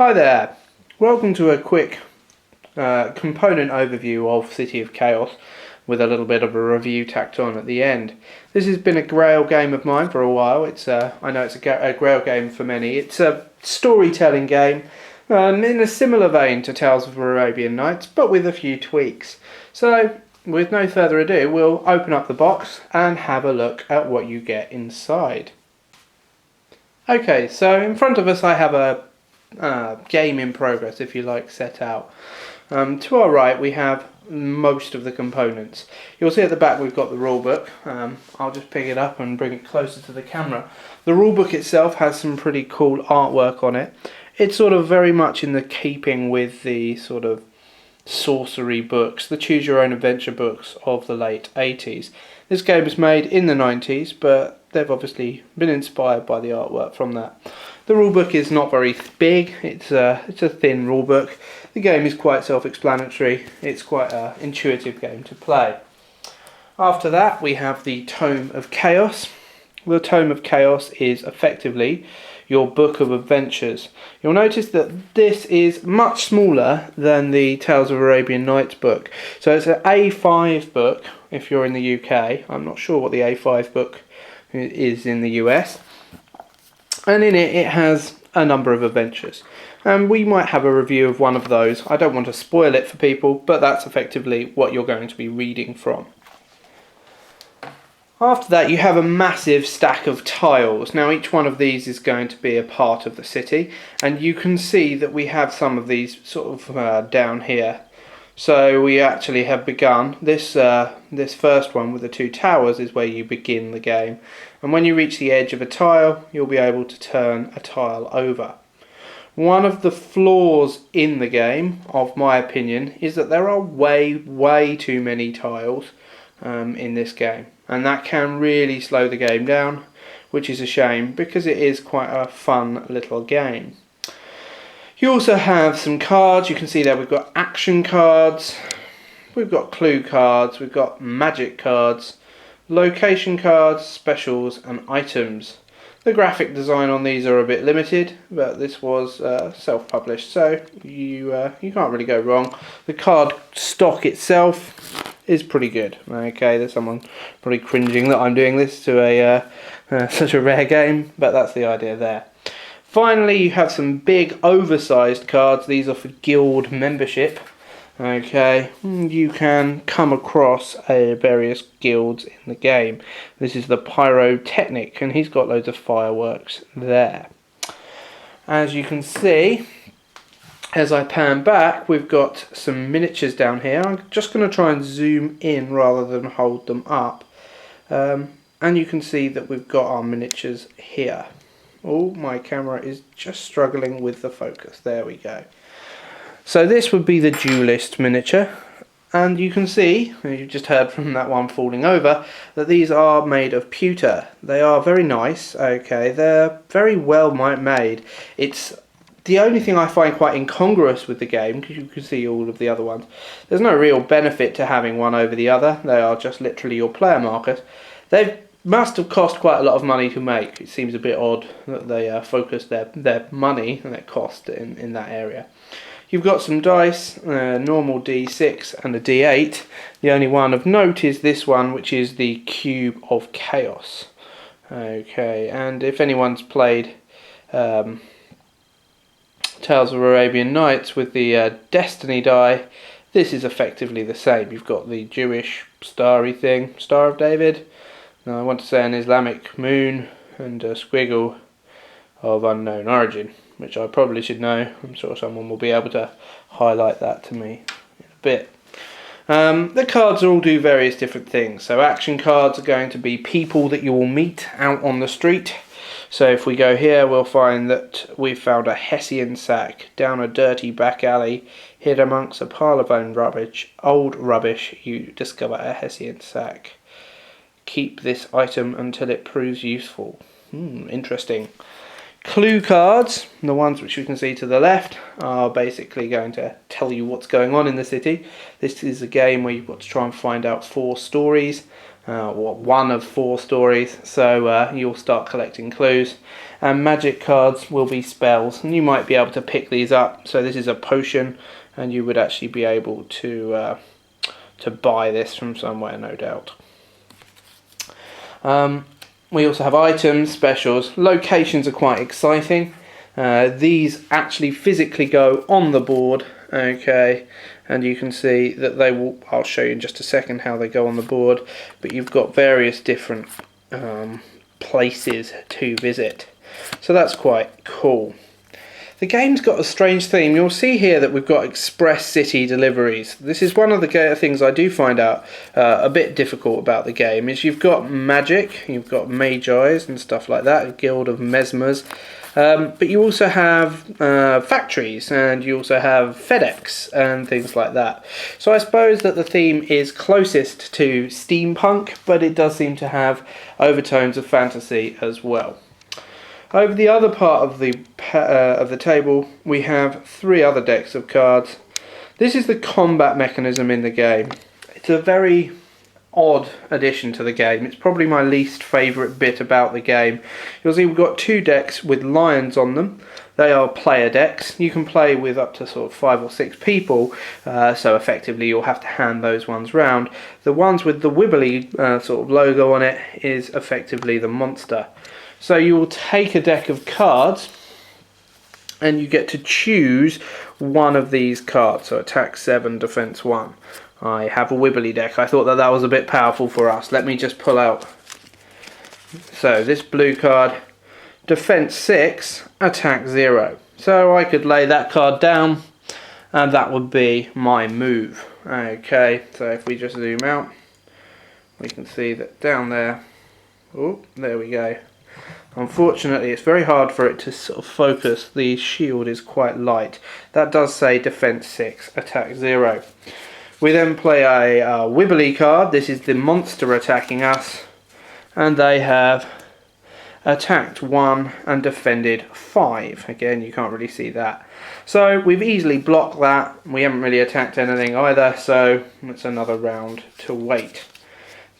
Hi there, welcome to a quick component overview of City of Chaos with a little bit of a review tacked on at the end. This has been a Grail game of mine for a while. I know it's a Grail game for many. It's a storytelling game in a similar vein to Tales of Arabian Nights, but with a few tweaks. So with no further ado, we'll open up the box and have a look at what you get inside. Okay, so in front of us I have a game in progress, if you like, set out. To our right we have most of the components. You'll see at the back we've got the rulebook. I'll just pick it up and bring it closer to the camera. The rulebook itself has some pretty cool artwork on it. It's sort of very much in the keeping with the sort of sorcery books, the choose your own adventure books of the late 80s. This game was made in the 90s, but they've obviously been inspired by the artwork from that. The rulebook is not very big, it's a thin rulebook. The game is quite self-explanatory, it's quite an intuitive game to play. After that we have the Tome of Chaos. The Tome of Chaos is effectively your book of adventures. You'll notice that this is much smaller than the Tales of Arabian Nights book. So it's an A5 book if you're in the UK. I'm not sure what the A5 book is in the US. And in it has a number of adventures. And we might have a review of one of those. I don't want to spoil it for people, but that's effectively what you're going to be reading from. After that you have a massive stack of tiles. Now each one of these is going to be a part of the city, and you can see that we have some of these sort of down here. So we actually have begun this first one with the two towers is where you begin the game, and when you reach the edge of a tile you'll be able to turn a tile over. One of the flaws in the game, of my opinion, is that there are way too many tiles in this game, and that can really slow the game down, which is a shame because it is quite a fun little game. You also have some cards. You can see there we've got action cards, we've got clue cards, we've got magic cards, location cards, specials and items. The graphic design on these are a bit limited, but this was self-published, so you can't really go wrong. The card stock itself is pretty good. Okay, there's someone probably cringing that I'm doing this to such a rare game, but that's the idea there. Finally, you have some big oversized cards. These are for guild membership. Okay, you can come across various guilds in the game. This is the Pyrotechnic, and he's got loads of fireworks there. As you can see, as I pan back, we've got some miniatures down here. I'm just going to try and zoom in rather than hold them up. And you can see that we've got our miniatures here. Oh, my camera is just struggling with the focus. There we go. So this would be the duelist miniature, and you can see, as you just heard from that one falling over, that these are made of pewter. They are very nice, okay, they're very well made. It's the only thing I find quite incongruous with the game, because you can see all of the other ones. There's no real benefit to having one over the other, they are just literally your player markers. They must have cost quite a lot of money to make. It seems a bit odd that they focus their money and their cost in that area. You've got some dice, a normal D6 and a D8. The only one of note is this one, which is the Cube of Chaos. Okay, and if anyone's played Tales of Arabian Nights with the Destiny die, this is effectively the same. You've got the Jewish starry thing, Star of David. Now I want to say an Islamic moon and a squiggle of unknown origin, which I probably should know. I'm sure someone will be able to highlight that to me in a bit. The cards all do various different things. So action cards are going to be people that you will meet out on the street. So if we go here, we'll find that we've found a Hessian sack down a dirty back alley, hid amongst a pile of old rubbish. You discover a Hessian sack. Keep this item until it proves useful. Interesting. Clue cards, the ones which you can see to the left, are basically going to tell you what's going on in the city. This is a game where you've got to try and find out 4 stories, one of 4 stories, so you'll start collecting clues. And magic cards will be spells, and you might be able to pick these up. So this is a potion, and you would actually be able to buy this from somewhere, no doubt. We also have items, specials. Locations are quite exciting. These actually physically go on the board, okay, and you can see that they will, I'll show you in just a second how they go on the board, but you've got various different places to visit, so that's quite cool. The game's got a strange theme. You'll see here that we've got express city deliveries. This is one of the things I do find out a bit difficult about the game, is you've got magic, you've got magis and stuff like that, a guild of mesmers, but you also have factories, and you also have FedEx and things like that. So I suppose that the theme is closest to steampunk, but it does seem to have overtones of fantasy as well. Over the other part of the table, we have 3 other decks of cards. This is the combat mechanism in the game. It's a very odd addition to the game. It's probably my least favourite bit about the game. You'll see we've got 2 decks with lions on them. They are player decks. You can play with up to sort of 5 or 6 people, so effectively you'll have to hand those ones round. The ones with the wibbly sort of logo on it is effectively the monster. So you will take a deck of cards and you get to choose one of these cards. So attack 7, defense 1. I have a wibbly deck. I thought that was a bit powerful for us. Let me just pull out. So this blue card, defense 6, attack 0. So I could lay that card down and that would be my move. Okay, so if we just zoom out, we can see that down there, oh, there we go. Unfortunately, it's very hard for it to sort of focus. The shield is quite light. That does say defense 6, attack 0. We then play a wibbly card. This is the monster attacking us, and they have attacked 1 and defended 5. Again, you can't really see that. So we've easily blocked that. We haven't really attacked anything either, so it's another round to wait.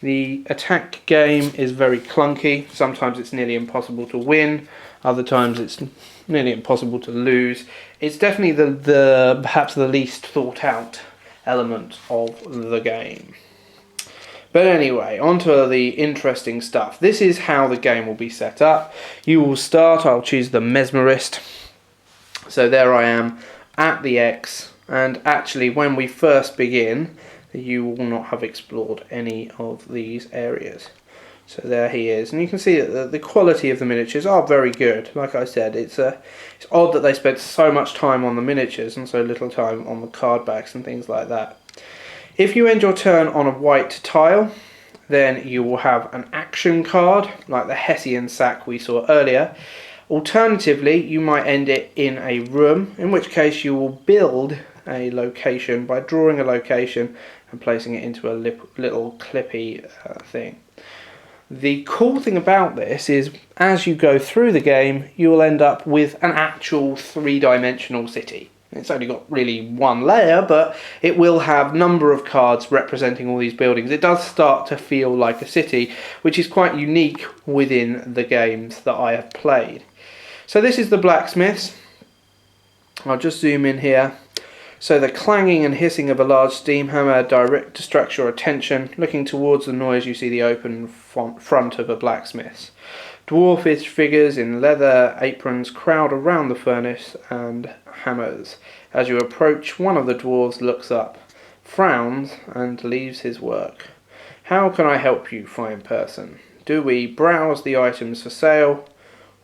The attack game is very clunky. Sometimes it's nearly impossible to win. Other times it's nearly impossible to lose. It's definitely perhaps the least thought out element of the game. But anyway, on to the interesting stuff. This is how the game will be set up. You will start, I'll choose the Mesmerist. So there I am at the X, and actually when we first begin, you will not have explored any of these areas. So there he is, and you can see that the quality of the miniatures are very good. Like I said, it's odd that they spent so much time on the miniatures and so little time on the card backs and things like that. If you end your turn on a white tile, then you will have an action card, like the Hessian sack we saw earlier. Alternatively, you might end it in a room, in which case you will build a location by drawing a location and placing it into a little clippy thing. The cool thing about this is, as you go through the game, you will end up with an actual 3-dimensional city. It's only got really 1 layer, but it will have a number of cards representing all these buildings. It does start to feel like a city, which is quite unique within the games that I have played. So this is the blacksmiths. I'll just zoom in here. So the clanging and hissing of a large steam hammer distracts your attention. Looking towards the noise, you see the open front of a blacksmith's. Dwarfish figures in leather aprons crowd around the furnace and hammers. As you approach, one of the dwarves looks up, frowns, and leaves his work. How can I help you, fine person? Do we browse the items for sale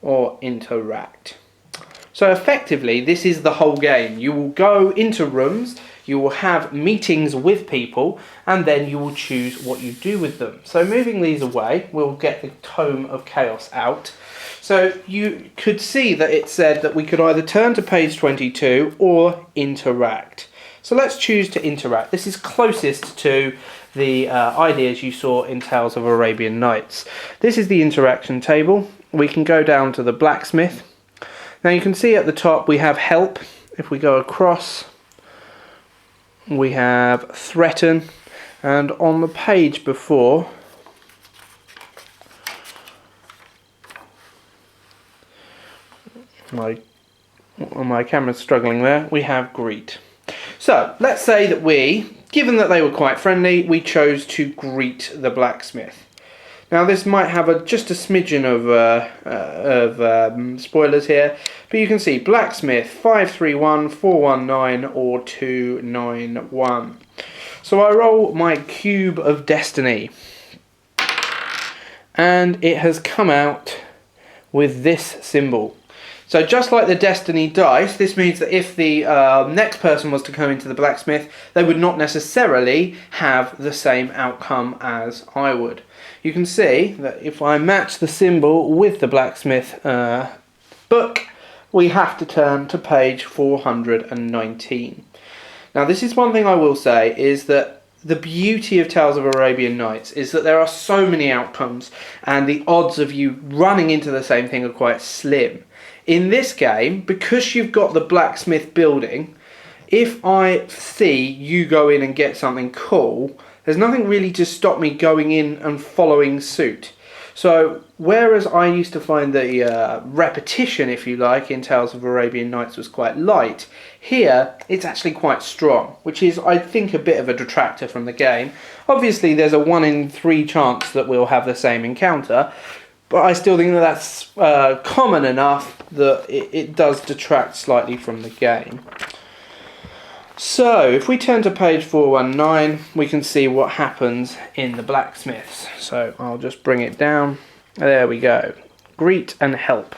or interact? So effectively, this is the whole game. You will go into rooms, you will have meetings with people, and then you will choose what you do with them. So moving these away, we'll get the Tome of Chaos out. So you could see that it said that we could either turn to page 22 or interact. So let's choose to interact. This is closest to the ideas you saw in Tales of Arabian Nights. This is the interaction table. We can go down to the blacksmith. Now you can see at the top we have help. If we go across, we have threaten, and on the page before my camera's struggling there. We have greet. So let's say that given that they were quite friendly, we chose to greet the blacksmith. Now this might have just a smidgen of spoilers here, but you can see blacksmith 531, 419 or 291. So I roll my cube of destiny, and it has come out with this symbol. So just like the Destiny dice, this means that if the next person was to come into the blacksmith, they would not necessarily have the same outcome as I would. You can see that if I match the symbol with the blacksmith book, we have to turn to page 419. Now this is one thing I will say, is that the beauty of Tales of Arabian Nights is that there are so many outcomes, and the odds of you running into the same thing are quite slim. In this game, because you've got the blacksmith building, if I see you go in and get something cool, there's nothing really to stop me going in and following suit. So, whereas I used to find the repetition, if you like, in Tales of Arabian Nights was quite light, here it's actually quite strong, which is, I think, a bit of a detractor from the game. Obviously, there's a 1 in 3 chance that we'll have the same encounter, but I still think that that's common enough that it does detract slightly from the game. So, if we turn to page 419, we can see what happens in the blacksmiths. So, I'll just bring it down. There we go. Greet and help.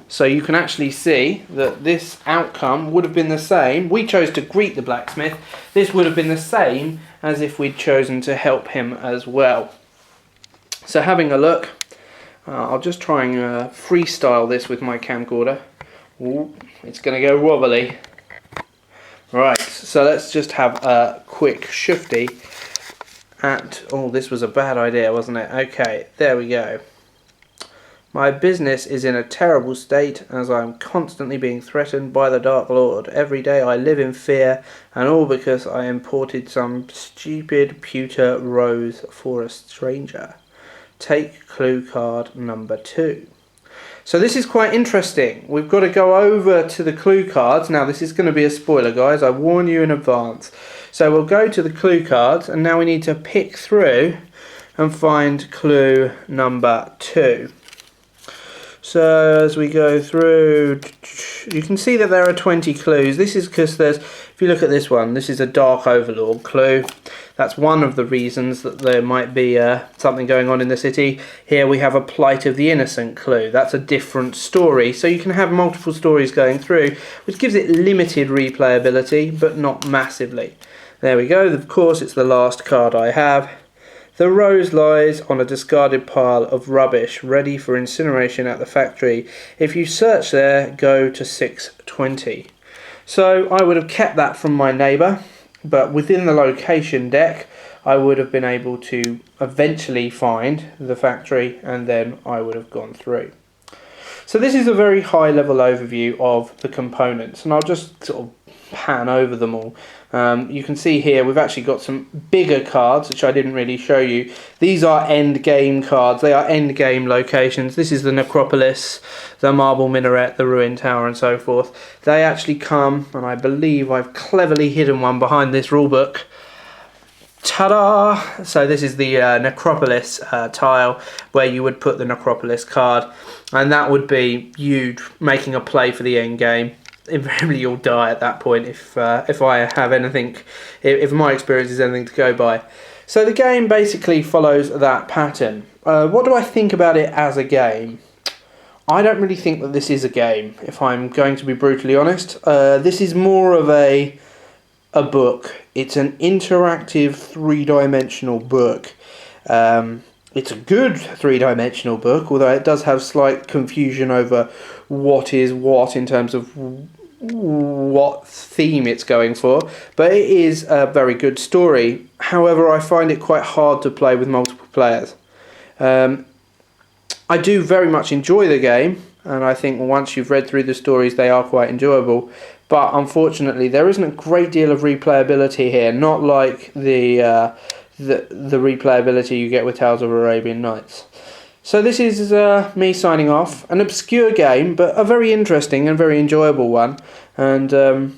So you can actually see that this outcome would have been the same. We chose to greet the blacksmith. This would have been the same as if we'd chosen to help him as well. So having a look, I'll just try and freestyle this with my camcorder. Ooh, it's going to go wobbly. Right, so let's just have a quick shifty at... Oh, this was a bad idea, wasn't it? Okay, there we go. My business is in a terrible state, as I am constantly being threatened by the Dark Lord. Every day I live in fear, and all because I imported some stupid pewter rose for a stranger. Take clue card number 2. So this is quite interesting. We've got to go over to the clue cards. Now this is going to be a spoiler, guys. I warn you in advance. So we'll go to the clue cards, and now we need to pick through and find clue number 2. So as we go through, you can see that there are 20 clues. This is because if you look at this one, this is a Dark Overlord clue. That's one of the reasons that there might be something going on in the city. Here we have a Plight of the Innocent clue. That's a different story. So you can have multiple stories going through, which gives it limited replayability, but not massively. There we go. Of course, it's the last card I have. The rose lies on a discarded pile of rubbish, ready for incineration at the factory. If you search there, go to 620. So I would have kept that from my neighbour, but within the location deck, I would have been able to eventually find the factory, and then I would have gone through. So this is a very high level overview of the components, and I'll just sort of pan over them all. You can see here we've actually got some bigger cards which I didn't really show you. These are end game cards. They are end game locations. This is the Necropolis, the Marble Minaret, the Ruined Tower and so forth. They actually come, and I believe I've cleverly hidden one behind this rulebook. Ta-da! So this is the Necropolis tile where you would put the Necropolis card, and that would be you making a play for the end game. Invariably you'll die at that point if I have anything, if my experience is anything to go by. So the game basically follows that pattern. What do I think about it as a game? I don't really think that this is a game, if I'm going to be brutally honest. This is more of a book. It's an interactive 3-dimensional book. It's a good 3-dimensional book, although it does have slight confusion over what is what in terms of what theme it's going for, but it is a very good story. However, I find it quite hard to play with multiple players. I do very much enjoy the game, and I think once you've read through the stories they are quite enjoyable, but unfortunately there isn't a great deal of replayability here, not like the replayability you get with Tales of Arabian Nights. So this is me signing off. An obscure game, but a very interesting and very enjoyable one. And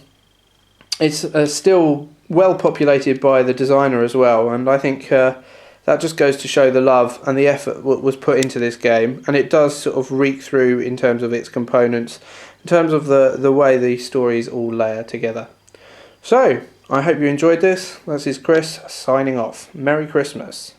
it's still well populated by the designer as well. And I think that just goes to show the love and the effort that was put into this game. And it does sort of reek through in terms of its components, in terms of the way the stories all layer together. So, I hope you enjoyed this. This is Chris signing off. Merry Christmas.